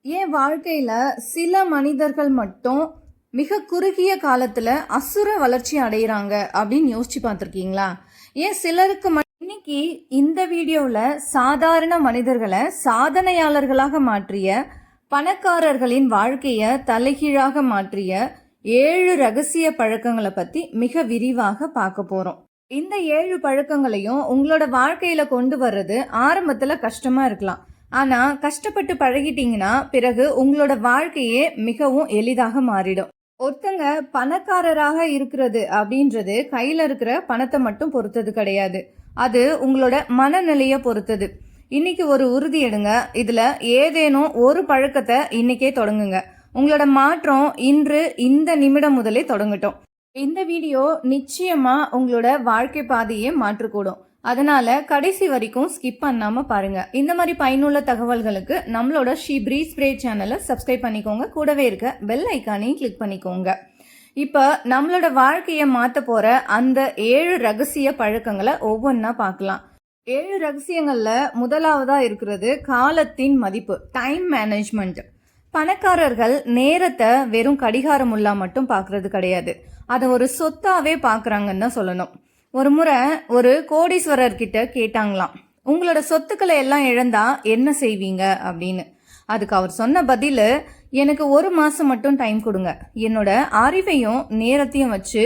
என் வாழ்க்கையில சில மனிதர்கள் மட்டும் மிக குறுகிய காலத்துல அசுர வளர்ச்சி அடைகிறாங்க அப்படின்னு யோசிச்சு பார்த்துருக்கீங்களா? ஏன் சிலருக்கு இன்னைக்கு இந்த வீடியோல சாதாரண மனிதர்களை சாதனையாளர்களாக மாற்றிய, பணக்காரர்களின் வாழ்க்கைய தலைகீழாக மாற்றிய 7 ரகசிய பழக்கங்களை பத்தி மிக விரிவாக பார்க்க போறோம். இந்த 7 பழக்கங்களையும் உங்களோட வாழ்க்கையில கொண்டு வர்றது ஆரம்பத்துல கஷ்டமா இருக்கலாம். ஆனா கஷ்டப்பட்டு பழகிட்டீங்கன்னா பிறகு உங்களோட வாழ்க்கையே மிகவும் எளிதாக மாறிடும். ஒருத்தங்க பணக்காரராக இருக்கிறது அப்படின்றது கையில இருக்கிற பணத்தை மட்டும் பொறுத்தது கிடையாது. அது உங்களோட மனநிலைய பொறுத்தது. இன்னைக்கு ஒரு உறுதி எடுங்க. இதுல ஏதேனும் ஒரு பழக்கத்தை இன்னைக்கே தொடங்குங்க. உங்களோட மாற்றம் இன்று இந்த நிமிடம் முதலே தொடங்கட்டும். இந்த வீடியோ நிச்சயமா உங்களோட வாழ்க்கை பாதையை மாற்றக்கூடும். அதனால கடைசி வரைக்கும் ஸ்கிப் பண்ணாம பாருங்க. இந்த மாதிரி பயனுள்ள தகவல்களுக்கு நம்மளோட ஷீ பிரீஸ் ஸ்ப்ரே சேனலை சப்ஸ்கிரைப் பண்ணிக்கோங்க. கூடவே இருக்க பெல் ஐக்கானையும் கிளிக் பண்ணிக்கோங்க. இப்ப நம்மளோட வாழ்க்கையை மாத்த போற அந்த 7 ரகசிய பழக்கங்களை ஒவ்வொன்னா பார்க்கலாம். 7 ரகசியங்கள்ல முதலாவதா இருக்கிறது காலத்தின் மதிப்பு, டைம் மேனேஜ்மெண்ட். பணக்காரர்கள் நேரத்தை வெறும் கடிகாரம் உள்ளா மட்டும் பாக்குறது கிடையாது, அதை ஒரு சொத்தாவே பாக்குறாங்கன்னு தான் சொல்லணும். ஒரு முறை ஒரு கோடீஸ்வரர் கிட்ட கேட்டாங்களாம், உங்களோட சொத்துக்களை எல்லாம் இழந்தா என்ன செய்வீங்க அப்படின்னு. அதுக்கு அவர் சொன்ன பதில், எனக்கு 1 மாசம் மட்டும் டைம் கொடுங்க, என்னோட அறிவையும் நேரத்தையும் வச்சு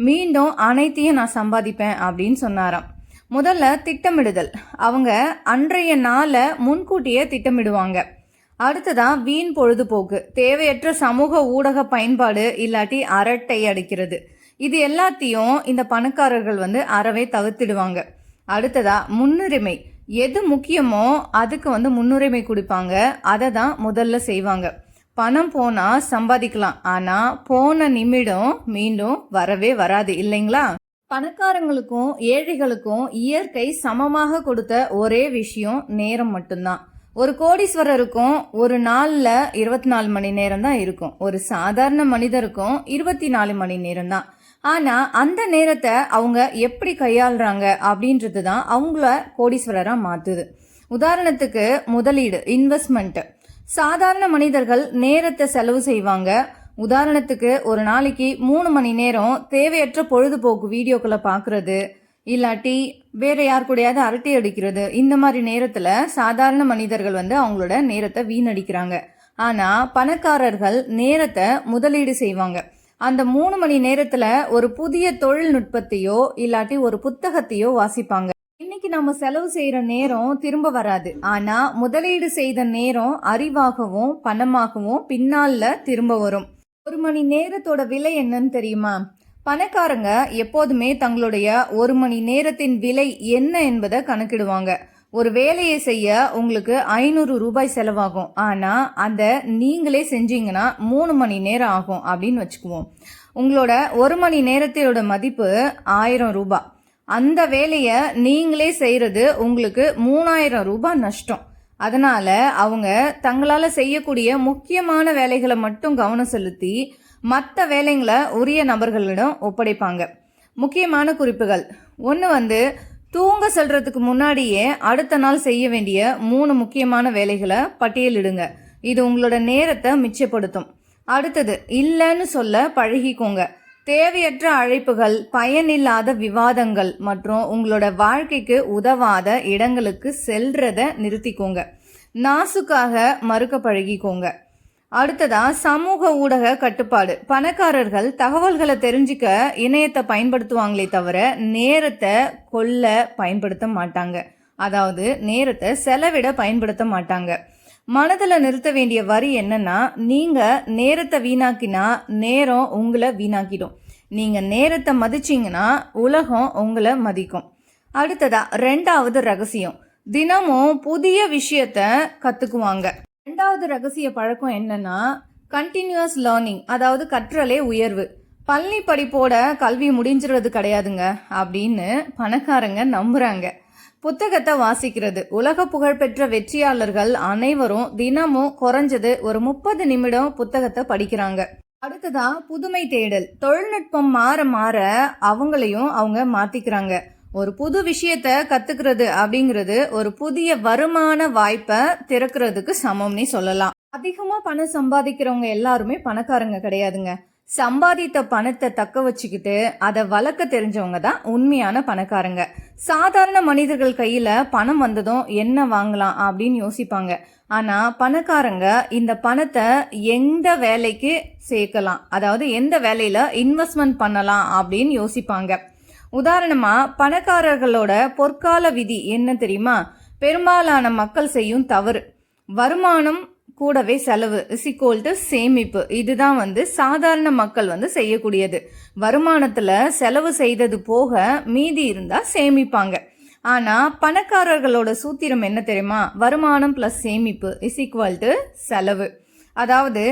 மீண்டும் அனைத்தையும் நான் சம்பாதிப்பேன் அப்படின்னு சொன்னாராம். முதல்ல திட்டமிடுதல். அவங்க அன்றைய நாளை முன்கூட்டியே திட்டமிடுவாங்க. அடுத்ததா வீண் பொழுதுபோக்கு, தேவையற்ற சமூக ஊடக பயன்பாடு இல்லாட்டி அரட்டை அடிக்கிறது. இது எல்லாத்தையும் இந்த பணக்காரர்கள் அறவே தவிர்த்திடுவாங்க. அடுத்ததா முன்னுரிமை. எது முக்கியமோ அதுக்கு முன்னுரிமை கொடுப்பாங்க. அதை தான் முதல்ல செய்வாங்க. பணம் போனா சம்பாதிக்கலாம், ஆனா போன நிமிடம் மீண்டும் வரவே வராது இல்லைங்களா? பணக்காரங்களுக்கும் ஏழைகளுக்கும் இயற்கை சமமாக கொடுத்த ஒரே விஷயம் நேரம் மட்டும்தான். ஒரு கோடீஸ்வரருக்கும் ஒரு நாள்ல 24 மணி நேரம் தான் இருக்கும். ஒரு சாதாரண மனிதருக்கும் 24 மணி நேரம் தான். ஆனா அந்த நேரத்தை அவங்க எப்படி கையாளுறாங்க அப்படின்றது தான் அவங்கள கோடீஸ்வரரா மாத்துது. உதாரணத்துக்கு முதலீடு, இன்வெஸ்ட்மெண்ட். சாதாரண மனிதர்கள் நேரத்தை செலவு செய்வாங்க. உதாரணத்துக்கு ஒரு நாளைக்கு 3 மணி நேரம் தேவையற்ற பொழுதுபோக்கு வீடியோக்களை பாக்குறது, இல்லாட்டி வேற யார் கூடயாவது அரட்டை அடிக்கிறது. இந்த மாதிரி நேரத்துல சாதாரண மனிதர்கள் அவங்களோட நேரத்தை வீணடிக்கிறாங்க. ஆனா பணக்காரர்கள் நேரத்தை முதலீடு செய்வாங்க. அந்த 3 மணி நேரத்துல ஒரு புதிய தொழில்நுட்பத்தையோ இல்லாட்டி ஒரு புத்தகத்தையோ வாசிப்பாங்க. இன்னைக்கு நம்ம செலவு செய்யற நேரம் திரும்ப வராது, ஆனா முதலீடு செய்த நேரம் அறிவாகவும் பணமாகவும் பின்னால திரும்ப வரும். 1 மணி நேரத்தோட விலை என்னன்னு தெரியுமா? பணக்காரங்க எப்போதுமே தங்களுடைய 1 மணி நேரத்தின் விலை என்ன என்பதை கணக்கிடுவாங்க. ஒரு வேலையை செய்ய உங்களுக்கு 500 ரூபாய் செலவாகும், ஆனா அந்த நீங்களே செஞ்சீங்கன்னா 3 மணி நேரம் ஆகும் அப்படின்னு வச்சுக்குவோம். உங்களோட 1 மணி நேரத்தோட மதிப்பு 1000 ரூபாய். அந்த வேலையை நீங்களே செய்யறது உங்களுக்கு 3000 ரூபாய் நஷ்டம். அதனால அவங்க தங்களால செய்யக்கூடிய முக்கியமான வேலைகளை மட்டும் கவனம் செலுத்தி மற்ற வேலைங்களை உரிய நபர்களிடம் ஒப்படைப்பாங்க. முக்கியமான குறிப்புகள். ஒன்று தூங்க செல்றதுக்கு முன்னாடியே அடுத்த நாள் செய்ய வேண்டிய 3 முக்கியமான வேலைகளை பட்டியலிடுங்க. இது உங்களோட நேரத்தை மிச்சப்படுத்தும். அடுத்தது, இல்லைன்னு சொல்ல பழகிக்கோங்க. தேவையற்ற அழைப்புகள், பயனில்லாத விவாதங்கள் மற்றும் உங்களோட வாழ்க்கைக்கு உதவாத இடங்களுக்கு செல்றத நிறுத்திக்கோங்க. நாசுக்காக மறுக்க பழகிக்கோங்க. அடுத்ததா சமூக ஊடக கட்டுப்பாடு. பணக்காரர்கள் தகவல்களை தெரிஞ்சுக்க இணையத்தை பயன்படுத்துவாங்களே தவிர நேரத்தை கொல்ல பயன்படுத்த மாட்டாங்க. அதாவது நேரத்தை செலவிட பயன்படுத்த மாட்டாங்க. மனதில் நிறுத்த வேண்டிய வரி என்னன்னா, நீங்க நேரத்தை வீணாக்கினா நேரம் உங்களை வீணாக்கிடும். நீங்க நேரத்தை மதிச்சீங்கன்னா உலகம் உங்களை மதிக்கும். அடுத்ததா 2வது ரகசியம், தினமும் புதிய விஷயத்த கத்துக்குவாங்க. 2வது ரகசிய பழக்கம் என்னன்னா கண்டினியூஸ் லேர்னிங், அதாவது கற்றலே உயர்வு. பள்ளி படிப்போட கல்வி முடிஞ்சிருவது கிடையாதுங்க அப்படின்னு பணக்காரங்க நம்புறாங்க. புத்தகத்தை வாசிக்கிறது. உலக புகழ்பெற்ற வெற்றியாளர்கள் அனைவரும் தினமும் குறைஞ்சது ஒரு 30 நிமிடம் புத்தகத்தை படிக்கிறாங்க. அடுத்ததா புதுமை தேடல். தொழில்நுட்பம் மாற மாற அவங்களையும் அவங்க மாத்திக்கிறாங்க. ஒரு புது விஷயத்த கத்துக்கிறது அப்படிங்கிறது ஒரு புதிய வருமான வாய்ப்பை திறக்கிறதுக்கு சமம்னு சொல்லலாம். அதிகமா பணம் சம்பாதிக்கிறவங்க எல்லாருமே பணக்காரங்க கிடையாதுங்க. சம்பாதித்த பணத்தை தக்க வச்சுக்கிட்டு அதை வளர்க்க தெரிஞ்சவங்க தான் உண்மையான பணக்காரங்க. சாதாரண மனிதர்கள் கையில பணம் வந்ததும் என்ன வாங்கலாம் அப்படின்னு யோசிப்பாங்க. ஆனா பணக்காரங்க இந்த பணத்தை எந்த வேலைக்கு சேர்க்கலாம், அதாவது எந்த வேலையில இன்வெஸ்ட்மெண்ட் பண்ணலாம் அப்படின்னு யோசிப்பாங்க. உதாரணமா பணக்காரர்களோட பொற்கால விதி என்ன தெரியுமா? பெரும்பாலான மக்கள் செய்யும் தவறு. வருமானம் கூடவே செலவு = சேமிப்பு. இதுதான் சாதாரண மக்கள் செய்யக்கூடியது. வருமானத்துல செலவு செய்தது போக மீதி இருந்தா சேமிப்பாங்க. ஆனா பணக்காரர்களோட சூத்திரம் என்ன தெரியுமா? வருமானம் பிளஸ் சேமிப்பு = செலவு. அதாவது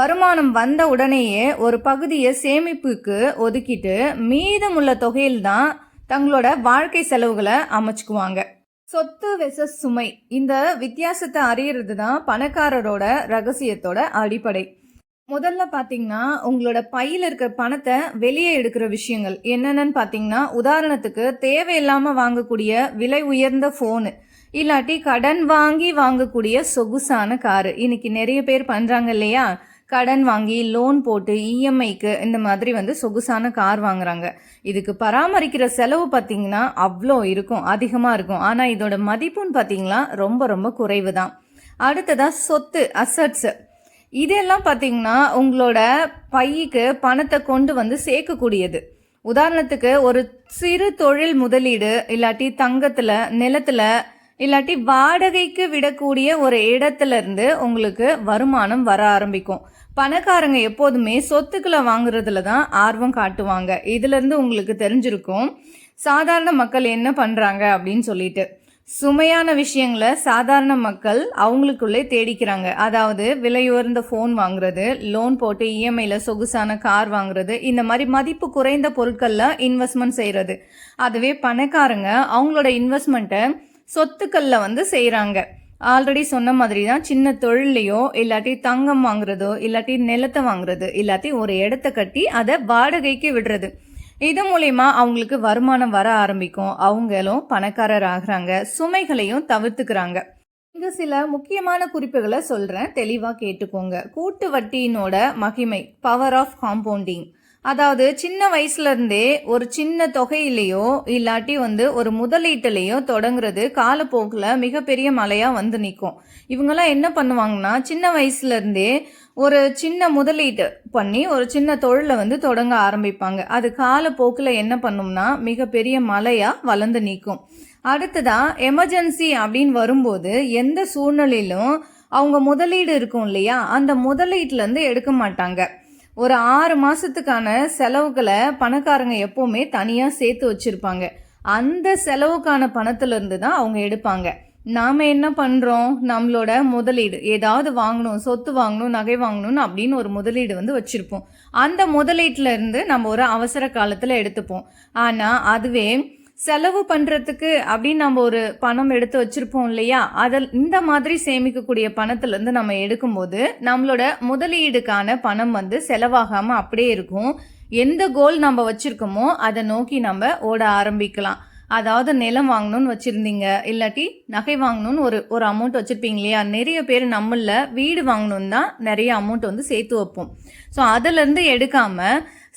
வருமானம் வந்த உடனேயே ஒரு பகுதியை சேமிப்புக்கு ஒதுக்கிட்டு மீதமுள்ள தொகையில்தான் தங்களோட வாழ்க்கை செலவுகளை அமைச்சுக்குவாங்க. சொத்து வெசஸ் சுமை, இந்த வித்தியாசத்தை அறியறது தான் பணக்காரரோட ரகசியத்தோட அடிப்படை. முதல்ல பாத்தீங்கன்னா உங்களோட பையில இருக்கிற பணத்தை வெளியே எடுக்கிற விஷயங்கள் என்னென்னு பாத்தீங்கன்னா, உதாரணத்துக்கு தேவையில்லாம வாங்கக்கூடிய விலை உயர்ந்த போனு, இல்லாட்டி கடன் வாங்கி வாங்கக்கூடிய சொகுசான காரு. இன்னைக்கு நிறைய பேர் பண்றாங்க இல்லையா? கடன் வாங்கி லோன் போட்டு இஎம்ஐக்கு இந்த மாதிரி சொகுசான கார் வாங்குறாங்க. இதுக்கு பராமரிக்கிற செலவு பார்த்தீங்கன்னா அவ்வளோ இருக்கும், அதிகமாக இருக்கும். ஆனால் இதோட மதிப்புன்னு பார்த்தீங்களா ரொம்ப ரொம்ப குறைவு தான். அடுத்ததாக சொத்து அசட்ஸ், இதெல்லாம் பார்த்தீங்கன்னா உங்களோட பைக்கு பணத்தை கொண்டு சேர்க்கக்கூடியது. உதாரணத்துக்கு ஒரு சிறு தொழில் முதலீடு, இல்லாட்டி தங்கத்தில், நிலத்தில், இல்லாட்டி வாடகைக்கு விடக்கூடிய ஒரு இடத்துல இருந்து உங்களுக்கு வருமானம் வர ஆரம்பிக்கும். பணக்காரங்க எப்போதுமே சொத்துக்களை வாங்குறதுல தான் ஆர்வம் காட்டுவாங்க. இதுல இருந்து உங்களுக்கு தெரிஞ்சிருக்கும் சாதாரண மக்கள் என்ன பண்றாங்க அப்படின்னு சொல்லிட்டு. சுமையான விஷயங்களை சாதாரண மக்கள் அவங்களுக்குள்ளே தேடிக்கிறாங்க. அதாவது விலையுயர்ந்த போன் வாங்குறது, லோன் போட்டு இஎம்ஐல சொகுசான கார் வாங்குறது, இந்த மாதிரி மதிப்பு குறைந்த பொருட்கள்ல இன்வெஸ்ட்மெண்ட் செய்யறது. அதுவே பணக்காரங்க அவங்களோட இன்வெஸ்ட்மெண்ட்டை சொத்துக்கள்ல செய்யறாங்க. ஆல்ரெடி சொன்ன மாதிரி தான் சின்ன தொழிலையோ இல்லாட்டி தங்கம் வாங்குறதோ இல்லாட்டி நிலத்தை வாங்குறது, இல்லாட்டி ஒரு இடத்த கட்டி அதை வாடகைக்கு விடுறது. இது மூலயமா அவங்களுக்கு வருமானம் வர ஆரம்பிக்கும். அவங்களும் பணக்காரர் ஆகுறாங்க, சுமைகளையும் தவிர்த்துக்கிறாங்க. இங்க சில முக்கியமான குறிப்புகளை சொல்றேன், தெளிவா கேட்டுக்கோங்க. கூட்டு வட்டியினோட மகிமை, பவர் ஆஃப் காம்பவுண்டிங். அதாவது சின்ன வயசுல இருந்தே ஒரு சின்ன தொகையிலையோ இல்லாட்டி ஒரு முதலீட்டுலையோ தொடங்குறது காலப்போக்கில் மிகப்பெரிய மலையா நிற்கும். இவங்கெல்லாம் என்ன பண்ணுவாங்கன்னா, சின்ன வயசுல இருந்தே ஒரு சின்ன முதலீட்டு பண்ணி ஒரு சின்ன தொழிலை தொடங்க ஆரம்பிப்பாங்க. அது காலப்போக்கில் என்ன பண்ணும்னா மிகப்பெரிய மலையா வளர்ந்து நிற்கும். அடுத்ததா எமர்ஜென்சி அப்படின்னு வரும்போது எந்த சூழ்நிலையிலும் அவங்க முதலீடு இருக்கும் இல்லையா, அந்த முதலீட்டுல இருந்து எடுக்க மாட்டாங்க. ஒரு 6 மாசத்துக்கான செலவுகளை பணக்காரங்க எப்பவுமே தனியா சேர்த்து வச்சிருப்பாங்க. அந்த செலவுக்கான பணத்துல இருந்து தான் அவங்க எடுப்பாங்க. நாம என்ன பண்றோம், நம்மளோட முதலீடு ஏதாவது வாங்கணும், சொத்து வாங்கணும், நகை வாங்கணும்னு அப்படின்னு ஒரு முதலீடு வச்சிருப்போம். அந்த முதலீட்டுல இருந்து நம்ம ஒரு அவசர காலத்துல எடுத்துப்போம். ஆனா அதுவே செலவு பண்றதுக்கு அப்படின்னு நம்ம ஒரு பணம் எடுத்து வச்சிருப்போம் இல்லையா, அதில் இந்த மாதிரி சேமிக்கக்கூடிய பணத்துல இருந்து நம்ம எடுக்கும்போது நம்மளோட முதலீடுக்கான பணம் செலவாகாம அப்படியே இருக்கும். எந்த கோல் நம்ம வச்சிருக்கோமோ அதை நோக்கி நம்ம ஓட ஆரம்பிக்கலாம். அதாவது நிலம் வாங்கணும்னு வச்சிருந்தீங்க, இல்லாட்டி நகை வாங்கணும்னு ஒரு அமௌண்ட் வச்சிருப்பீங்க இல்லையா. நிறைய பேர் நம்மள வீடு வாங்கணும்னு தான் நிறைய அமௌண்ட் சேர்த்து வைப்போம். ஸோ அதுல இருந்து எடுக்காம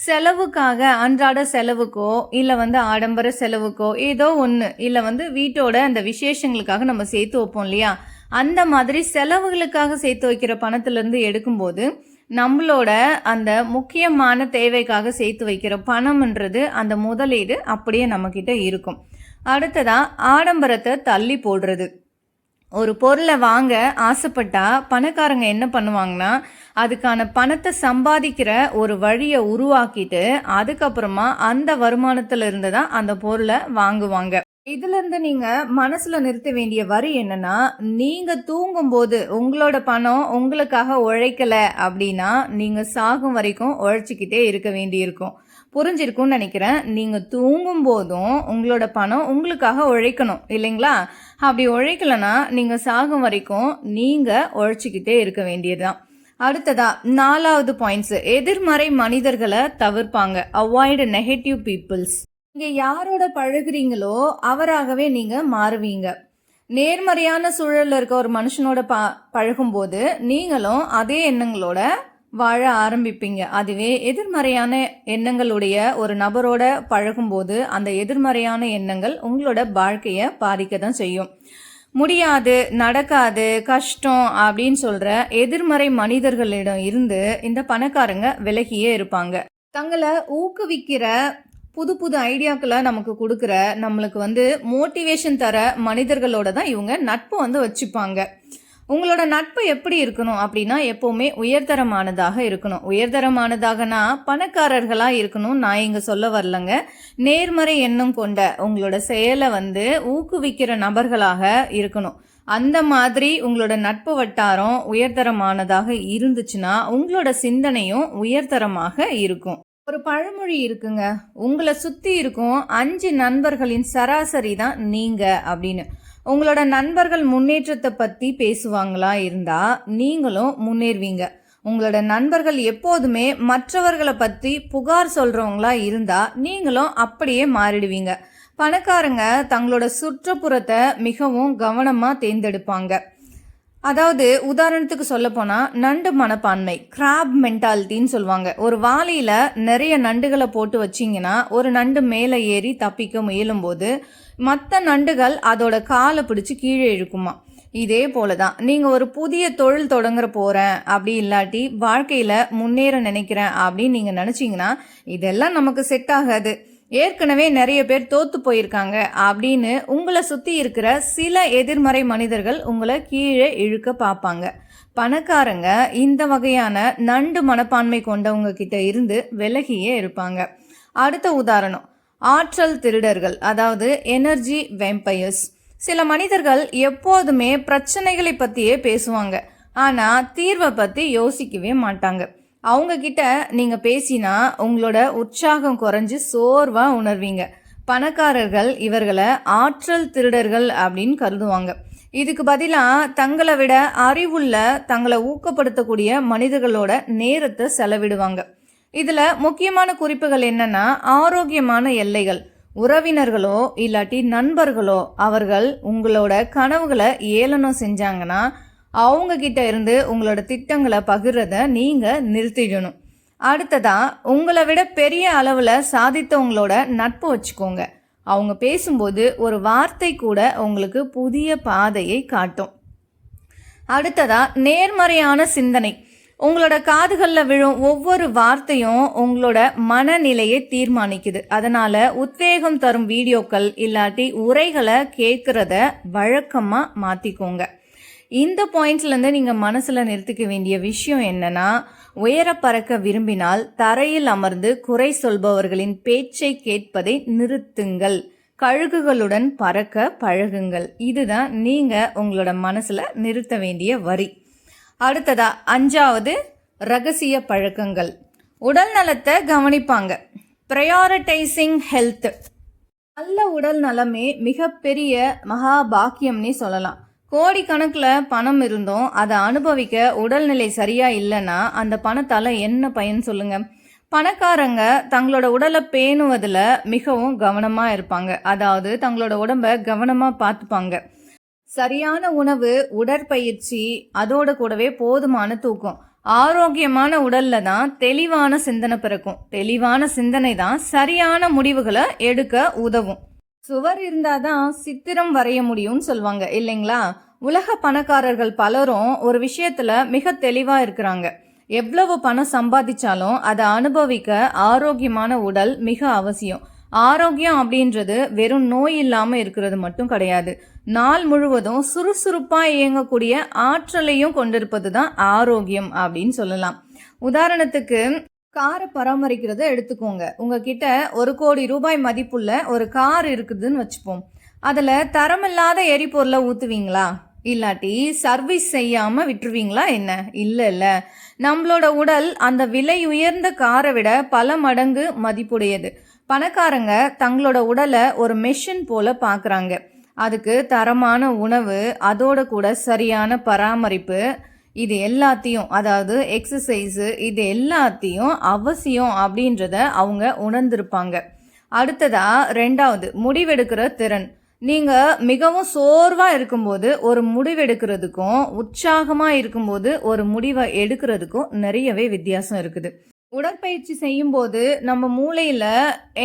செலவுக்காக, அன்றாட செலவுக்கோ இல்ல ஆடம்பர செலவுக்கோ ஏதோ ஒன்று, இல்ல வீட்டோட அந்த விசேஷங்களுக்காக நம்ம சேர்த்து வைப்போம் இல்லையா, அந்த மாதிரி செலவுகளுக்காக சேர்த்து வைக்கிற பணத்துல இருந்து எடுக்கும்போது நம்மளோட அந்த முக்கியமான தேவைக்காக சேர்த்து வைக்கிற பணம்ன்றது, அந்த முதலீடு அப்படியே நம்ம கிட்ட இருக்கும். அடுத்ததா ஆடம்பரத்தை தள்ளி போடுறது. ஒரு பொருளை வாங்க ஆசைப்பட்டா பணக்காரங்க என்ன பண்ணுவாங்கன்னா, அதுக்கான பணத்தை சம்பாதிக்கிற ஒரு வழியை உருவாக்கிட்டு அதுக்கப்புறமா அந்த வருமானத்துல இருந்து தான் அந்த பொருளை வாங்குவாங்க. இதுல இருந்து நீங்க மனசுல நிறுத்த வேண்டிய வரி என்னன்னா, நீங்க தூங்கும் போது உங்களோட பணம் உங்களுக்காக உழைக்கல அப்படின்னா நீங்க சாகும் வரைக்கும் உழைச்சிக்கிட்டே இருக்க வேண்டியிருக்கும். புரிஞ்சிருக்கும்னு நினைக்கிறேன். நீங்க தூங்கும் போதும் உங்களோட பணம் உங்களுக்காக உழைக்கணும் இல்லைங்களா? அப்படி உழைக்கலன்னா நீங்க சாகும் வரைக்கும் நீங்க உழைச்சிக்கிட்டே இருக்க வேண்டியதுதான். அடுத்ததா 4வது பாயிண்ட்ஸ், எதிர்மறை மனிதர்களை தவிர்ப்பாங்க. Avoid negative peoples. நீங்க யாரோட பழகுறீங்களோ அவராகவே நீங்க மாறுவீங்க. நேர்மறையான சூழல்ல இருக்க ஒரு மனுஷனோட பழகும்போது நீங்களும் அதே எண்ணங்களோட வாழ ஆரம்பிப்பீங்க. அதுவே எதிர்மறையான எண்ணங்களுடைய ஒரு நபரோட பழகும்போது அந்த எதிர்மறையான எண்ணங்கள் உங்களோட வாழ்க்கையை பாதிக்க தான் செய்யும். முடியாது, நடக்காது, கஷ்டம் அப்படின்னு சொல்ற எதிர்மறை மனிதர்களிடம் இருந்து இந்த பணக்காரங்க விலகியே இருப்பாங்க. தங்களை ஊக்குவிக்கிற புது புது ஐடியாக்களை நமக்கு கொடுக்குற, நம்மளுக்கு மோட்டிவேஷன் தர மனிதர்களோட தான் இவங்க நட்பு வச்சுப்பாங்க. உங்களோட நட்பு எப்படி இருக்கணும் அப்படின்னா எப்போவுமே உயர்தரமானதாக இருக்கணும். உயர்தரமானதாகனா பணக்காரர்களாக இருக்கணும் நான் இங்கே சொல்ல வரலங்க. நேர்மறை எண்ணம் கொண்ட உங்களோட செயலை ஊக்குவிக்கிற நபர்களாக இருக்கணும். அந்த மாதிரி உங்களோட நட்பு வட்டாரம் உயர்தரமானதாக இருந்துச்சுன்னா உங்களோட சிந்தனையும் உயர்தரமாக இருக்கும். ஒரு பழமொழி இருக்குங்க, உங்களை சுற்றி இருக்கும் 5 நண்பர்களின் சராசரி தான் நீங்க அப்படின்னு. உங்களோட நண்பர்கள் முன்னேற்றத்தை பற்றி பேசுவாங்களா இருந்தா நீங்களும் முன்னேறுவீங்க. உங்களோட நண்பர்கள் எப்போதுமே மற்றவர்களை பற்றி புகார் சொல்றவங்களா இருந்தா நீங்களும் அப்படியே மாறிடுவீங்க. பணக்காரங்க தங்களோட சுற்றுப்புறத்தை மிகவும் கவனமாக தேர்ந்தெடுப்பாங்க. அதாவது உதாரணத்துக்கு சொல்ல போனால் நண்டு மனப்பான்மை, கிராப் மென்டாலிட்டின்னு சொல்லுவாங்க. ஒரு வாளியில் நிறைய நண்டுகளை போட்டு வச்சிங்கன்னா ஒரு நண்டு மேலே ஏறி தப்பிக்க முயலும்போது மற்ற நண்டுகள் அதோட காலை பிடிச்சி கீழே இழுக்குமா. இதே போல தான் நீங்கள் ஒரு புதிய தொழில் தொடங்குற போகிறேன் அப்படி இல்லாட்டி வாழ்க்கையில் முன்னேற நினைக்கிறேன் அப்படின்னு நீங்கள் நினச்சிங்கன்னா இதெல்லாம் நமக்கு செட் ஆகாது, ஏற்கனவே நிறைய பேர் தோத்து போயிருக்காங்க அப்படின்னு உங்களை சுற்றி இருக்கிற சில எதிர்மறை மனிதர்கள் உங்களை கீழே இழுக்க பார்ப்பாங்க. பணக்காரங்க இந்த வகையான நண்டு மனப்பான்மை கொண்டவங்க கிட்ட இருந்து விலகியே இருப்பாங்க. அடுத்த உதாரணம் ஆற்றல் திருடர்கள், அதாவது எனர்ஜி வேம்பயர்ஸ். சில மனிதர்கள் எப்போதுமே பிரச்சனைகளை பற்றியே பேசுவாங்க, ஆனால் தீர்வை பற்றி யோசிக்கவே மாட்டாங்க. அவங்க கிட்ட நீங்க பேசினா உங்களோட உற்சாகம் குறைஞ்சு சோர்வா உணர்வீங்க. பணக்காரர்கள் இவர்களை ஆற்றல் திருடர்கள் அப்படின்னு கருதுவாங்க. இதுக்கு பதிலாக தங்களை விட அறிவுள்ள, தங்களை ஊக்கப்படுத்தக்கூடிய மனிதர்களோட நேரத்தை செலவிடுவாங்க. இதுல முக்கியமான குறிப்புகள் என்னன்னா, ஆரோக்கியமான எல்லைகள். உறவினர்களோ இல்லாட்டி நண்பர்களோ அவர்கள் உங்களோட கனவுகளை ஏளனம் செஞ்சாங்கன்னா அவங்க கிட்ட இருந்து உங்களோட திட்டங்களை பகிர்றத நீங்க நிறுத்திடணும். அடுத்ததா உங்களை விட பெரிய அளவில் சாதித்தவங்களோட நட்பு வச்சுக்கோங்க. அவங்க பேசும்போது ஒரு வார்த்தை கூட உங்களுக்கு புதிய பாதையை காட்டும். அடுத்ததா நேர்மறையான சிந்தனை. உங்களோட காதுகளில் விழும் ஒவ்வொரு வார்த்தையும் உங்களோட மனநிலையை தீர்மானிக்குது. அதனால உத்வேகம் தரும் வீடியோக்கள் இல்லாட்டி உரைகளை கேட்கறத வழக்கமாக மாற்றிக்கோங்க. இந்த பாயிண்ட்ஸ்லேருந்து நீங்கள் மனசில் நிறுத்திக்க வேண்டிய விஷயம் என்னன்னா, உயர பறக்க விரும்பினால் தரையில் அமர்ந்து குறை சொல்பவர்களின் பேச்சை கேட்பதை நிறுத்துங்கள். கழுகுகளுடன் பறக்க பழகுங்கள். இதுதான் நீங்கள் உங்களோட மனசில் நிறுத்த வேண்டிய வரி. அடுத்ததா 5வது ரகசிய பழக்கங்கள். உடல் நலத்தை கவனிப்பாங்க. Prioritising health. நல்ல உடல் நலமே மிகப்பெரிய மகா பாக்கியம்னே சொல்லலாம். கோடிக்கணக்கில் பணம் இருந்தும் அதை அனுபவிக்க உடல்நிலை சரியா இல்லைன்னா அந்த பணத்தால் என்ன பயன் சொல்லுங்க. பணக்காரங்க தங்களோட உடலை பேணுவதில் மிகவும் கவனமாக இருப்பாங்க. அதாவது தங்களோட உடம்பை கவனமாக பார்த்துப்பாங்க. சரியான உணவு, உடற்பயிற்சி, அதோட கூடவே போதுமான தூக்கம். ஆரோக்கியமான உடல்ல தான் தெளிவான சிந்தனை பிறக்கும். தெளிவான சிந்தனை தான் சரியான முடிவுகளை எடுக்க உதவும். சுவர் இருந்தாதான் சித்திரம் வரைய முடியும்னு சொல்லுவாங்க இல்லைங்களா? உலக பணக்காரர்கள் பலரும் ஒரு விஷயத்துல மிக தெளிவா இருக்கிறாங்க. எவ்வளவு பணம் சம்பாதிச்சாலும் அதை அனுபவிக்க ஆரோக்கியமான உடல் மிக அவசியம். ஆரோக்கியம் அப்படின்றது வெறும் நோய் இல்லாம இருக்கிறது மட்டும் கிடையாது. நாள் முழுவதும் சுறுசுறுப்பா இயங்கக்கூடிய ஆற்றலையும் கொண்டிருப்பது தான் ஆரோக்கியம் அப்படின்னு சொல்லலாம். உதாரணத்துக்கு காரை பராமரிக்கிறத எடுத்துக்கோங்க. உங்ககிட்ட 1 கோடி ரூபாய் மதிப்புள்ள ஒரு கார் இருக்குதுன்னு வச்சுப்போம். அதில் தரமில்லாத எரிபொருளை ஊற்றுவீங்களா? இல்லாட்டி சர்வீஸ் செய்யாமல் விட்டுருவீங்களா என்ன? இல்லை. நம்மளோட உடல் அந்த விலை உயர்ந்த காரை விட பல மடங்கு மதிப்புடையது. பணக்காரங்க தங்களோட உடலை ஒரு மெஷின் போல பார்க்குறாங்க. அதுக்கு தரமான உணவு, அதோட கூட சரியான பராமரிப்பு, இது எல்லாத்தையும், அதாவது எக்ஸசைஸு, இது எல்லாத்தையும் அவசியம் அப்படின்றத அவங்க உணர்ந்திருப்பாங்க. அடுத்ததா 2வது முடிவெடுக்கிற திறன். நீங்கள் மிகவும் சோர்வாக இருக்கும்போது ஒரு முடிவெடுக்கிறதுக்கும் உற்சாகமாக இருக்கும்போது ஒரு முடிவை எடுக்கிறதுக்கும் நிறையவே வித்தியாசம் இருக்குது. உடற்பயிற்சி செய்யும்போது நம்ம மூளையில்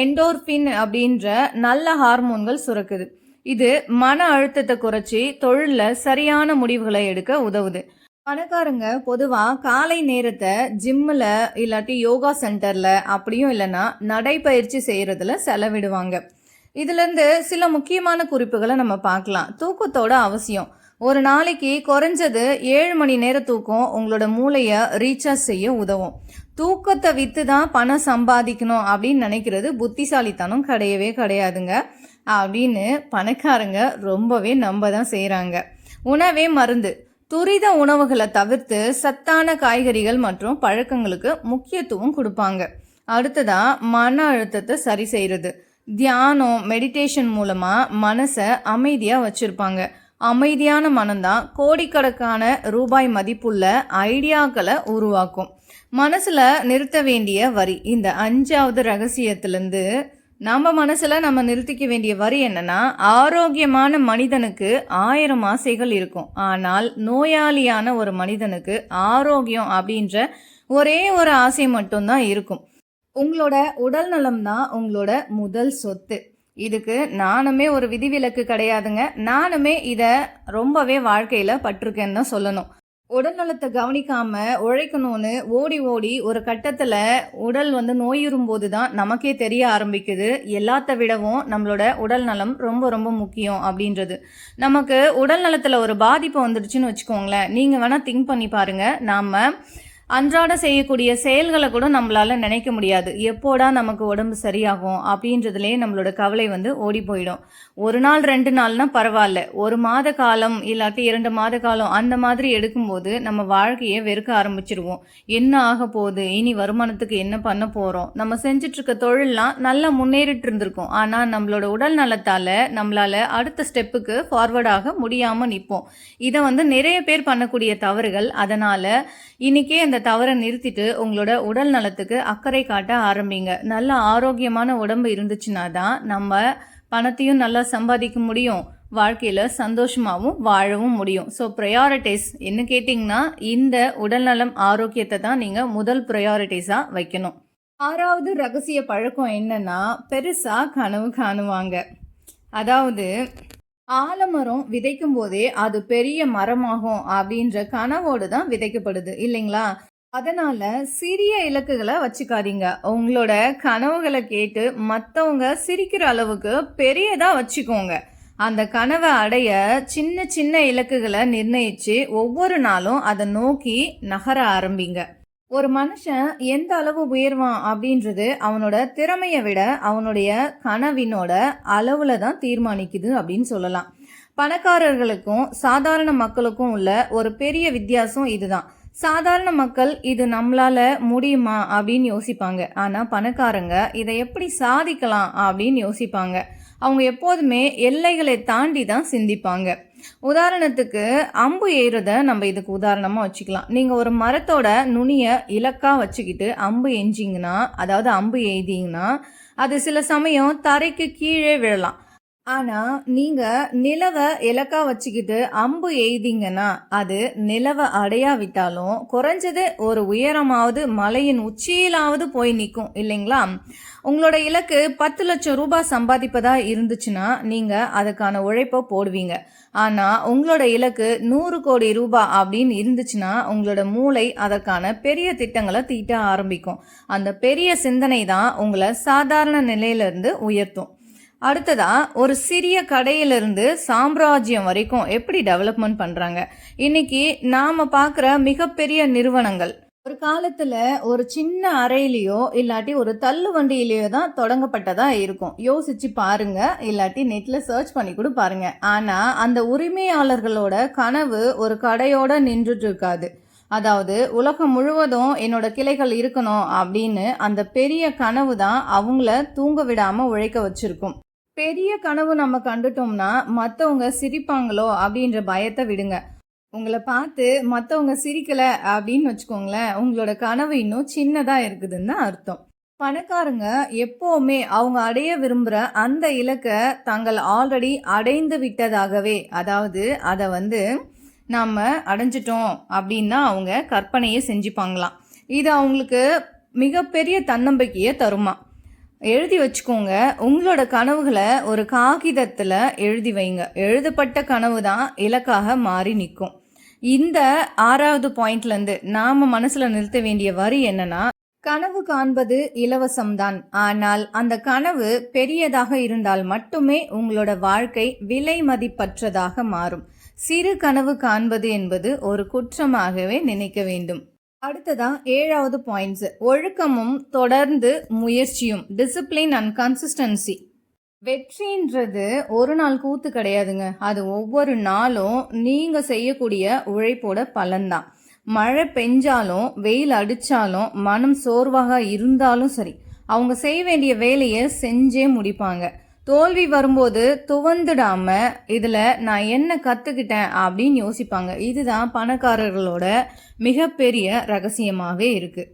என்டோர்பின் அப்படின்ற நல்ல ஹார்மோன்கள் சுரக்குது. இது மன அழுத்தத்தை குறைச்சி தொழிலில் சரியான முடிவுகளை எடுக்க உதவுது. பணக்காரங்க பொதுவாக காலை நேரத்தை ஜிம்மில் இல்லாட்டி யோகா சென்டரில் அப்படியும் இல்லைன்னா நடைப்பயிற்சி செய்கிறதுல செலவிடுவாங்க. இதுலேருந்து சில முக்கியமான குறிப்புகளை நம்ம பார்க்கலாம். தூக்கத்தோட அவசியம். ஒரு நாளைக்கு குறைஞ்சது 7 மணி நேர தூக்கம் உங்களோட மூளையை ரீசார்ஜ் செய்ய உதவும். தூக்கத்தை விற்று தான் பணம் சம்பாதிக்கணும் அப்படின்னு நினைக்கிறது புத்திசாலித்தனம் கிடையவே கிடையாதுங்க அப்படின்னு பணக்காரங்க ரொம்பவே நம்ப தான் செய்கிறாங்க. உணவே மருந்து. துரித உணவுகளை தவிர்த்து சத்தான காய்கறிகள் மற்றும் பழக்கங்களுக்கு முக்கியத்துவம் கொடுப்பாங்க. அடுத்ததா மன அழுத்தத்தை சரி செய்கிறது. தியானம் மெடிடேஷன் மூலமாக மனசை அமைதியாக வச்சுருப்பாங்க. அமைதியான மனம்தான் கோடிக்கணக்கான ரூபாய் மதிப்புள்ள ஐடியாக்களை உருவாக்கும். மனசில் நிறுத்த வேண்டிய வரி. இந்த 5வது ரகசியத்திலேருந்து நம்ம மனசில் நம்ம நிறுத்திக்க வேண்டிய வரி என்னன்னா, ஆரோக்கியமான மனிதனுக்கு 1000 ஆசைகள் இருக்கும், ஆனால் நோயாளியான ஒரு மனிதனுக்கு ஆரோக்கியம் அப்படின்ற ஒரே ஒரு ஆசை மட்டும்தான் இருக்கும். உங்களோட உடல் நலம் தான் உங்களோட முதல் சொத்து. இதுக்கு நானுமே ஒரு விதிவிலக்கு கிடையாதுங்க. நானுமே இதை ரொம்பவே வாழ்க்கையில் பட்டிருக்கேன்னு தான் சொல்லணும். உடல் நலத்தை கவனிக்காம உழைக்கணும்னு ஓடி ஓடி ஒரு கட்டத்தில் உடல் நோயுறும் போது தான் நமக்கே தெரிய ஆரம்பிக்குது எல்லாத்த விடவும் நம்மளோட உடல் நலம் ரொம்ப ரொம்ப முக்கியம் அப்படின்றது. நமக்கு உடல் நலத்தில் ஒரு பாதிப்பு வந்துடுச்சுன்னு வச்சுக்கோங்களேன், நீங்கள் வேணால் திங்க் பண்ணி பாருங்கள். நாம் அன்றாட செய்யக்கூடிய செயல்களை கூட நம்மளால நினைக்க முடியாது. எப்போடா நமக்கு உடம்பு சரியாகும் அப்படின்றதுலேயே நம்மளோட கவலை ஓடி போயிடும். ஒரு நாள் 2 நாள்னா பரவாயில்ல, ஒரு மாத காலம் இல்லாட்டி 2 மாத காலம் அந்த மாதிரி எடுக்கும்போது நம்ம வாழ்க்கையை வெறுக்க ஆரம்பிச்சிருவோம். என்ன ஆக போகுது, இனி வருமானத்துக்கு என்ன பண்ண போகிறோம், நம்ம செஞ்சிட்டு இருக்க தொழிலெலாம் நல்லா முன்னேறிட்டு இருந்திருக்கும், ஆனால் நம்மளோட உடல் நலத்தால் நம்மளால் அடுத்த ஸ்டெப்புக்கு ஃபார்வர்டாக முடியாமல் நிற்போம். இதை நிறைய பேர் பண்ணக்கூடிய தவறுகள். அதனால் இன்னைக்கே அந்த தவறை நிறுத்திட்டு உங்களோட உடல் நலத்துக்கு அக்கறை காட்ட ஆரம்பிங்க. நல்ல ஆரோக்கியமான உடம்பு இருந்துச்சுன்னா தான் நம்ம பணத்தையும் நல்லா சம்பாதிக்க முடியும், வாழ்க்கையில் சந்தோஷமாகவும் வாழவும் முடியும். ஸோ ப்ரையாரிட்டிஸ் என்ன கேட்டிங்கன்னா, இந்த உடல்நலம் ஆரோக்கியத்தை தான் நீங்கள் முதல் ப்ரையாரிட்டிஸாக வைக்கணும். 6வது ரகசிய பழக்கம் என்னன்னா, பெருசாக கனவு காணுவாங்க. அதாவது ஆலமரம் விதைக்கும் போதே அது பெரிய மரமாகும் அப்படின்ற கனவோடு தான் விதைக்கப்படுது இல்லைங்களா? அதனால சிறிய இலக்குகளை வச்சுக்காதீங்க. உங்களோட கனவுகளை கேட்டு மற்றவங்க சிரிக்கிற அளவுக்கு பெரியதா வச்சுக்கோங்க. அந்த கனவை அடைய சின்ன சின்ன இலக்குகளை நிர்ணயிச்சு ஒவ்வொரு நாளும் அதை நோக்கி நகர ஆரம்பிங்க. ஒரு மனுஷன் எந்த அளவு உயர்வான் அப்படின்றது அவனோட திறமையை விட அவனுடைய கனவினோட அளவுல தான் தீர்மானிக்குது அப்படின்னு சொல்லலாம். பணக்காரர்களுக்கும் சாதாரண மக்களுக்கும் உள்ள ஒரு பெரிய வித்தியாசம் இதுதான். சாதாரண மக்கள் இது நம்மளால முடியுமா அப்படின்னு யோசிப்பாங்க, ஆனால் பணக்காரங்க இதை எப்படி சாதிக்கலாம் அப்படின்னு யோசிப்பாங்க. அவங்க எப்போதுமே எல்லைகளை தாண்டி தான் சிந்திப்பாங்க. உதாரணத்துக்கு அம்பு எய்றத நம்ம இதுக்கு உதாரணமாக வச்சுக்கலாம். நீங்கள் ஒரு மரத்தோட நுனியை இலக்காக வச்சுக்கிட்டு அம்பு எஞ்சிங்கன்னா, அதாவது அம்பு எய்திங்கன்னா, அது சில சமயம் தரைக்கு கீழே விழலாம். ஆனால் நீங்கள் நிலவை இலக்கா வச்சுக்கிட்டு அம்பு எய்திங்கன்னா அது நிலவை அடையாவிட்டாலும் குறைஞ்சது ஒரு உயரமாவது மலையின் உச்சியிலாவது போய் நிற்கும் இல்லைங்களா? உங்களோட இலக்கு 10 லட்சம் ரூபாய் சம்பாதிப்பதா இருந்துச்சுன்னா நீங்கள் அதுக்கான உழைப்பை போடுவீங்க. ஆனால் உங்களோட இலக்கு 100 கோடி ரூபாய் அப்படின்னு இருந்துச்சுன்னா உங்களோட மூளை அதற்கான பெரிய திட்டங்களை தீட்ட ஆரம்பிக்கும். அந்த பெரிய சிந்தனை தான் உங்களை சாதாரண நிலையிலிருந்து உயர்த்தும். அடுத்ததா ஒரு சிறிய கடையிலிருந்து சாம்ராஜ்யம் வரைக்கும் எப்படி டெவலப்மெண்ட் பண்ணுறாங்க. இன்னைக்கு நாம் பார்க்குற மிகப்பெரிய நிறுவனங்கள் ஒரு காலத்தில் ஒரு சின்ன அறையிலையோ இல்லாட்டி ஒரு தள்ளு வண்டியிலையோ தான் தொடங்கப்பட்டதா இருக்கும். யோசிச்சு பாருங்க, இல்லாட்டி நெட்டில் சர்ச் பண்ணி கூட பாருங்க. ஆனால் அந்த உரிமையாளர்களோட கனவு ஒரு கடையோட நின்றுட்டு இருக்காது. அதாவது உலகம் முழுவதும் என்னோட கிளைகள் இருக்கணும் அப்படின்னு அந்த பெரிய கனவு தான் அவங்கள தூங்க விடாமல் உழைக்க வச்சிருக்கும். பெரிய கனவு நம்ம கண்டுட்டோம்னா மற்றவங்க சிரிப்பாங்களோ அப்படின்ற பயத்தை விடுங்க. உங்களை பார்த்து மற்றவங்க சிரிக்கலை அப்படின்னு வச்சுக்கோங்களேன், உங்களோட கனவு இன்னும் சின்னதாக இருக்குதுன்னு அர்த்தம். பணக்காரங்க எப்பவுமே அவங்க அடைய விரும்புகிற அந்த இலக்கை தாங்கள் ஆல்ரெடி அடைந்து விட்டதாகவே, அதாவது அதை நாம் அடைஞ்சிட்டோம் அப்படின்னா அவங்க கற்பனையே செஞ்சுப்பாங்களாம். இது அவங்களுக்கு மிகப்பெரிய தன்னம்பிக்கையை தருமா. எழுதி வச்சுக்கோங்க, உங்களோட கனவுகளை ஒரு காகிதத்தில் எழுதி வைங்க. எழுதப்பட்ட கனவு தான் இலக்காக மாறி நிற்கும். இந்த 6வது பாயிண்ட்லேருந்து நாம் மனசில் நிறுத்த வேண்டிய வரி என்னன்னா, கனவு காண்பது இலவசம்தான், ஆனால் அந்த கனவு பெரியதாக இருந்தால் மட்டுமே உங்களோட வாழ்க்கை விலை மதிப்பற்றதாக மாறும். சிறு கனவு காண்பது என்பது ஒரு குற்றமாகவே நினைக்க வேண்டும். அடுத்ததா 7வது பாயிண்ட்ஸ், ஒழுக்கமும் தொடர்ந்து முயற்சியும், டிசிப்ளின் அண்ட் கன்சிஸ்டன்சி. வெற்றின்றது ஒரு நாள் கூத்து கிடையாதுங்க. அது ஒவ்வொரு நாளும் நீங்க செய்யக்கூடிய உழைப்போட பலன்தான். மழை பெஞ்சாலும் வெயில் அடிச்சாலும் மனம் சோர்வாக இருந்தாலும் சரி, அவங்க செய்ய வேண்டிய வேலையை செஞ்சே முடிப்பாங்க. தோல்வி வரும்போது துவந்துடாம இதுல நான் என்ன கத்துக்கிட்டேன் அப்படின்னு யோசிப்பாங்க. இதுதான் பணக்காரர்களோட மிகப்பெரிய ரகசியமாவே இருக்கு.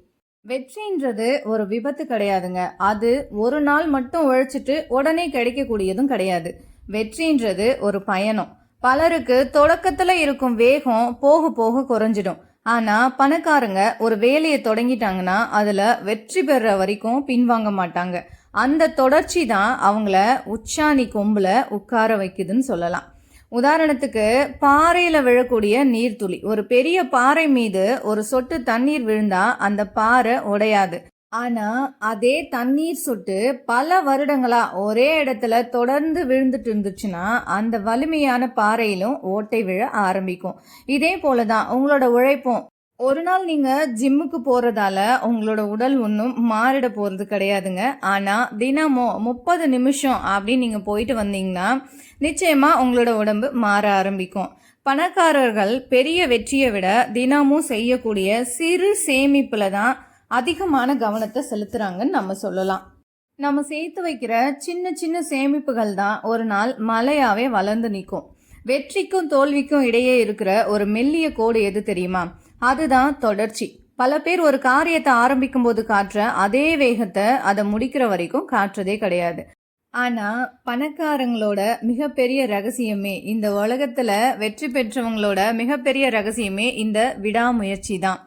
வெற்றின்றது ஒரு விபத்து கிடையாதுங்க. அது ஒரு நாள் மட்டும் உழைச்சிட்டு உடனே கிடைக்கக்கூடியதும் கிடையாது. வெற்றின்றது ஒரு பயணம். பலருக்கு தொடக்கத்துல இருக்கும் வேகம் போக போக குறைஞ்சிடும். ஆனா பணக்காரங்க ஒரு வேலையை தொடங்கிட்டாங்கன்னா அதுல வெற்றி பெற வரைக்கும் பின்வாங்க மாட்டாங்க. அந்த தொடர்ச்சி தான் அவங்கள உச்சாணி கொம்புல உட்கார வைக்குதுன்னு சொல்லலாம். உதாரணத்துக்கு பாறையில விழக்கூடிய நீர்த்துளி, ஒரு பெரிய பாறை மீது ஒரு சொட்டு தண்ணீர் விழுந்தா அந்த பாறை உடையாது. ஆனா அதே தண்ணீர் சொட்டு பல வருடங்களா ஒரே இடத்துல தொடர்ந்து விழுந்துட்டு இருந்துச்சுன்னா அந்த வலிமையான பாறையிலும் ஓட்டை விழ ஆரம்பிக்கும். இதே போலதான் உங்களோட உழைப்பும். ஒரு நாள் நீங்க ஜிம்முக்கு போறதால உங்களோட உடல் ஒன்றும் மாறிட போறது கிடையாதுங்க. ஆனா தினமும் 30 நிமிஷம் அப்படின்னு நீங்க போயிட்டு வந்தீங்கன்னா நிச்சயமா உங்களோட உடம்பு மாற ஆரம்பிக்கும். பணக்காரர்கள் பெரிய வெற்றியை விட தினமும் செய்யக்கூடிய சிறு சேமிப்புல தான் அதிகமான கவனத்தை செலுத்துறாங்கன்னு நம்ம சொல்லலாம். நம்ம சேர்த்து வைக்கிற சின்ன சின்ன சேமிப்புகள் தான் ஒரு நாள் மலையாவே வளர்ந்து நிற்கும். வெற்றிக்கும் தோல்விக்கும் இடையே இருக்கிற ஒரு மெல்லிய கோடு எது தெரியுமா? அதுதான் தொடர்ச்சி. பல பேர் ஒரு காரியத்தை ஆரம்பிக்கும் போது காட்டுற அதே வேகத்தை அதை முடிக்கிற வரைக்கும் காட்டுறதே கிடையாது. ஆனா பணக்காரங்களோட மிகப்பெரிய ரகசியமே, இந்த உலகத்துல வெற்றி பெற்றவங்களோட மிகப்பெரிய ரகசியமே இந்த விடாமுயற்சி தான்.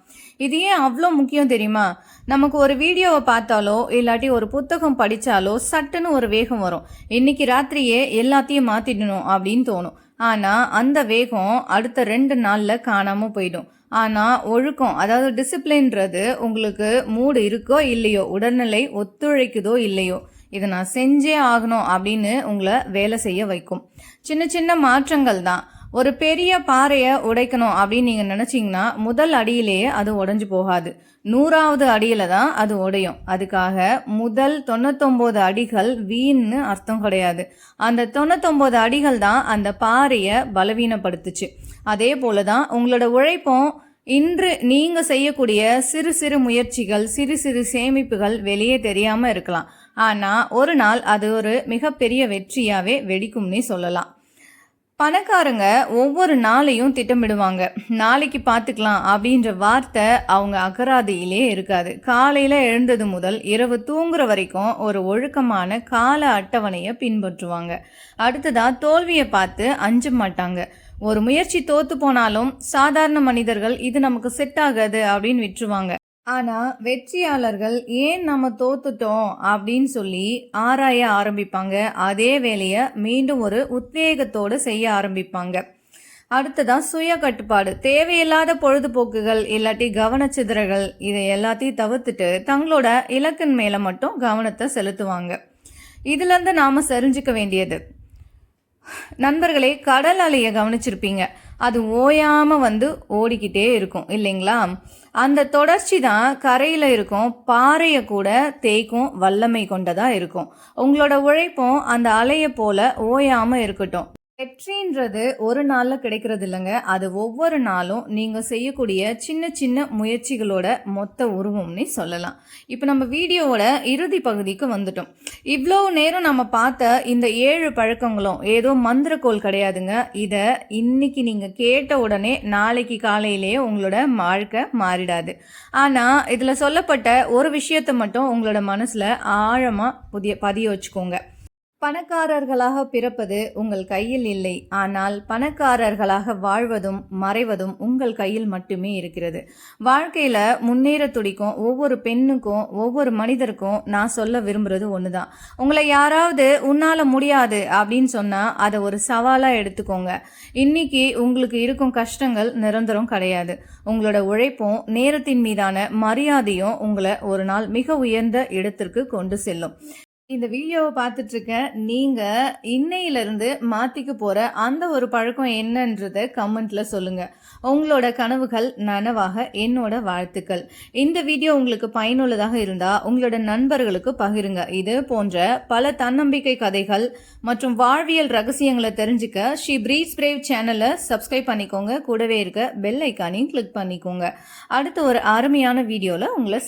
இது ஏன் அவ்வளோ முக்கியம் தெரியுமா? நமக்கு ஒரு வீடியோவை பார்த்தாலோ இல்லாட்டி ஒரு புத்தகம் படித்தாலோ சட்டுன்னு ஒரு வேகம் வரும். இன்னைக்கு ராத்திரியே எல்லாத்தையும் மாற்றிடணும் அப்படின்னு தோணும். ஆனால் அந்த வேகம் அடுத்த 2 நாளில் காணாமல் போயிடும். ஆனால் ஒழுக்கம், அதாவது டிசிப்ளின்றது உங்களுக்கு மூடு இருக்கோ இல்லையோ, உடல்நிலை ஒத்துழைக்குதோ இல்லையோ, இதை நான் செஞ்சே ஆகணும் அப்படின்னு உங்களை வேலை செய்ய வைக்கும். சின்ன சின்ன மாற்றங்கள் தான். ஒரு பெரிய பாறையை உடைக்கணும் அப்படின்னு நீங்கள் நினச்சிங்கன்னா முதல் அடியிலேயே அது உடைஞ்சு போகாது. 100வது அடியில தான் அது உடையும். அதுக்காக முதல் 99 அடிகள் வீண்னு அர்த்தம் கிடையாது. அந்த 99 அடிகள் தான் அந்த பாறையை பலவீனப்படுத்துச்சு. அதே போல தான் உங்களோட உழைப்பும். இன்று நீங்க செய்யக்கூடிய சிறு சிறு முயற்சிகள், சிறு சிறு சேமிப்புகள் வெளியே தெரியாம இருக்கலாம். ஆனா ஒரு நாள் அது ஒரு மிகப்பெரிய வெற்றியாவே வெடிக்கும்னே சொல்லலாம். பணக்காரங்க ஒவ்வொரு நாளையும் திட்டமிடுவாங்க. நாளைக்கு பார்த்துக்கலாம் அப்படின்ற வார்த்தை அவங்க அகராதியிலே இருக்காது. காலையில் எழுந்தது முதல் இரவு தூங்குற வரைக்கும் ஒரு ஒழுக்கமான கால அட்டவணையை பின்பற்றுவாங்க. அடுத்ததா தோல்வியை பார்த்து அஞ்ச மாட்டாங்க. ஒரு முயற்சி தோத்து போனாலும் சாதாரண மனிதர்கள் இது நமக்கு செட் ஆகாது அப்படின்னு விட்டுருவாங்க. ஆனா வெற்றியாளர்கள் ஏன் நம்ம தோத்துட்டோம் அப்படின்னு சொல்லி ஆராய ஆரம்பிப்பாங்க. அதே வேலையை மீண்டும் ஒரு உத்வேகத்தோடு செய்ய ஆரம்பிப்பாங்க. அடுத்ததான் சுய கட்டுப்பாடு. தேவையில்லாத பொழுதுபோக்குகள் இல்லாட்டி கவனச்சிதறல்கள் இதை எல்லாத்தையும் தவிர்த்துட்டு தங்களோட இலக்கின் மேல மட்டும் கவனத்தை செலுத்துவாங்க. இதுல இருந்து நாம தெரிஞ்சுக்க வேண்டியது, நண்பர்களே, கடல் அலையை கவனிச்சிருப்பீங்க. அது ஓயாம ஓடிக்கிட்டே இருக்கும் இல்லைங்களா? அந்த தொடர்ச்சி தான் கரையில் இருக்கும் பாறையை கூட தேய்க்கும் வல்லமை கொண்டதா இருக்கும். உங்களோட உழைப்பும் அந்த அலையை போல ஓயாம இருக்கட்டும். வெற்றின்றது ஒரு நாள்ல கிடைக்கிறது இல்லைங்க. அது ஒவ்வொரு நாளும் நீங்க செய்யக்கூடிய சின்ன சின்ன முயற்சிகளோட மொத்த உருவம்னே சொல்லலாம். இப்போ நம்ம வீடியோவோட இறுதி பகுதிக்கு வந்துட்டோம். இவ்வளோ நேரம் நம்ம பார்த்த இந்த 7 பழக்கங்களும் ஏதோ மந்திரக்கோள் கிடையாதுங்க. இதை இன்னைக்கு நீங்க கேட்ட உடனே நாளைக்கு காலையிலேயே உங்களோட வாழ்க்கை மாறிடாது. ஆனால் இதில் சொல்லப்பட்ட ஒரு விஷயத்தை மட்டும் உங்களோட மனசில் ஆழமாக பதிய வச்சுக்கோங்க. பணக்காரர்களாக பிறப்பது உங்கள் கையில் இல்லை, ஆனால் பணக்காரர்களாக வாழ்வதும் மறைவதும் உங்கள் கையில் மட்டுமே இருக்கிறது. வாழ்க்கையில் முன்னேற துடிக்கும் ஒவ்வொரு பெண்ணுக்கும் ஒவ்வொரு மனிதருக்கும் நான் சொல்ல விரும்புறது ஒன்று தான். உங்களை யாராவது உன்னால் முடியாது அப்படின்னு சொன்னால் அதை ஒரு சவாலாக எடுத்துக்கோங்க. இன்னைக்கு உங்களுக்கு இருக்கும் கஷ்டங்கள் நிரந்தரம் கிடையாது. உங்களோட உழைப்பும் நேரத்தின் மீதான மரியாதையும் உங்களை ஒரு நாள் மிக உயர்ந்த இடத்திற்கு கொண்டு செல்லும். இந்த வீடியோவை பார்த்துட்டு இருக்க நீங்க இன்னையிலிருந்து மாத்திக்க போற அந்த ஒரு பழக்கம் என்னன்றத கமெண்ட்ல சொல்லுங்க. உங்களோட கனவுகள் நனவாக என்னோட வாழ்த்துக்கள். இந்த வீடியோ உங்களுக்கு பயனுள்ளதாக இருந்தா உங்களோட நண்பர்களுக்கு பகிருங்க. இது போன்ற பல தன்னம்பிக்கை கதைகள் மற்றும் வாழ்வியல் ரகசியங்களை தெரிஞ்சுக்க ஷி பிரீத்ஸ் பிரேவ் சேனலை சப்ஸ்கிரைப் பண்ணிக்கோங்க. கூடவே இருக்க பெல் ஐக்கானையும் கிளிக் பண்ணிக்கோங்க. அடுத்த ஒரு அருமையான வீடியோல உங்களை